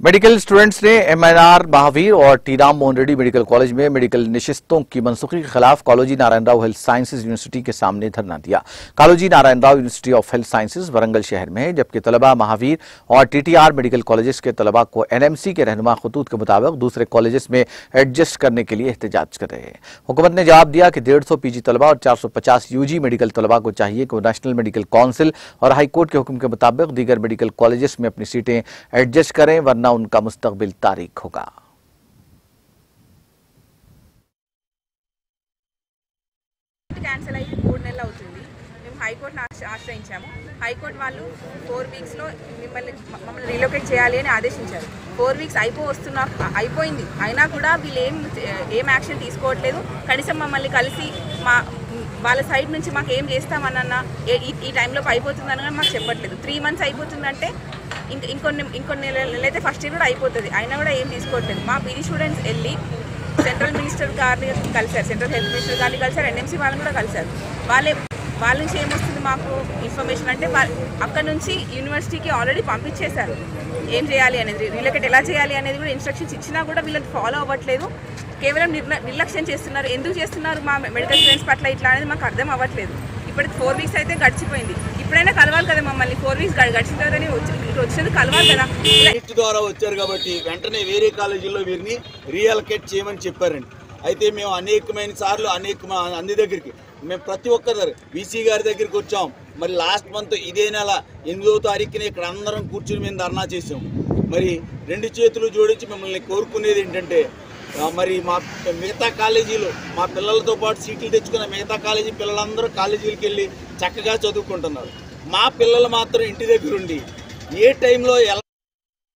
Medical students ने MNR Mahavir और T Ram Mohan Reddy medical college में मेडिकल निशिस्तों की मनसूखी के खिलाफ Kaloji Narayan Rao health sciences university के सामने धरना दिया। Kaloji Narayan Rao university of health sciences Warangal शहर में है, जबकि तलबा महावीर और टीटीआर मेडिकल कॉलेजेस के तलबा को एनएमसी के रहनुमा खतूत के मुताबिक दूसरे कॉलेजेस में एडजस्ट करने के लिए एहतजाज कर रहे हैं। हुकूमत ने जवाब दिया कि 150 पीजी तलबा और 450 यूजी मेडिकल तलबा को चाहिए कि नेशनल मेडिकल काउंसिल और हाईकोर्ट के हुक्म के मुताबिक दीगर मेडिकल कॉलेजेस में अपनी सीटें एडजस्ट करें, वरना उनका मुस्तकबिल तारीख होगा। कैंसिल అయ్యి 3 నెలలు అవుతుంది। మేము హైకోర్టుని ఆశ్రయించాము। హైకోర్టు వాళ్ళు 4 వీక్స్ లో మమ్మల్ని రీలొకేట్ చేయాలి అని ఆదేశించారు। 4 వీక్స్ అయిపోయింది, అయినా కూడా వీళ్ళు ఏం యాక్షన్ తీసుకోవట్లేదు। కనీసం మమ్మల్ని కలిసి వాళ్ళ సైడ్ నుంచి మాకు ఏం చేస్తామన్నా ఈ టైంలో అయిపోతుందని మాకు చెప్పట్లేదు। 3 మంత్స్ అయిపోతుందంటే ఇంకొన్ని నెలలు అయితే ఫస్ట్ ఇయర్ కూడా అయిపోతుంది, అయినా కూడా ఏం తీసుకోవట్లేదు। మా పీజీ స్టూడెంట్స్ వెళ్ళి సెంట్రల్ మినిస్టర్ గారిని కలిశారు, సెంట్రల్ హెల్త్ మినిస్టర్ గారిని కలిశారు, ఎన్ఎంసీ వాళ్ళని కూడా కలిశారు। వాళ్ళ నుంచి ఏమొస్తుంది మాకు ఇన్ఫర్మేషన్ అంటే అక్కడ నుంచి యూనివర్సిటీకి ఆల్రెడీ పంపించేశారు ఏం చేయాలి అనేది, రీలొకేట్ ఎలా చేయాలి అనేది కూడా ఇన్స్ట్రక్షన్స్ ఇచ్చినా కూడా వీళ్ళని ఫాలో అవ్వట్లేదు, కేవలం నిర్లక్ష్యం చేస్తున్నారు। ఎందుకు చేస్తున్నారు మా మెడికల్ స్టూడెంట్స్ పట్ల ఇట్లా అనేది మాకు అర్థం అవ్వట్లేదు। ఇప్పటికి 4 వీక్స్ అయితే గడిచిపోయింది, ఇప్పుడైనా కలవాలి కదా మమ్మల్ని। 4 వీక్స్ గడిచిన తర్వాతనే వచ్చినది కలవాలి కదా। ద్వారా వచ్చారు కాబట్టి వెంటనే వేరే కాలేజీల్లో వీరిని రీఅలొకేట్ చేయమని చెప్పారండి। అయితే మేము అనేకమైన సార్లు అన్ని దగ్గరికి మేము ప్రతి ఒక్కరి దగ్గర వీసీ గారి దగ్గరికి వచ్చాం। మరి లాస్ట్ మంత్ ఇదే నెల 8వ తారీఖున ఇక్కడ అందరం కూర్చుని మేము ధర్నా చేసాం। మరి 2 చేతులు జోడించి మిమ్మల్ని కోరుకునేది ఏంటంటే, మరి మా మిగతా కాలేజీలు మా పిల్లలతో పాటు సీట్లు తెచ్చుకున్న మిగతా కాలేజీ పిల్లలందరూ కాలేజీలకు వెళ్ళి చక్కగా చదువుకుంటున్నారు। మా పిల్లలు మాత్రం ఇంటి దగ్గర ఉండి ఏ టైంలో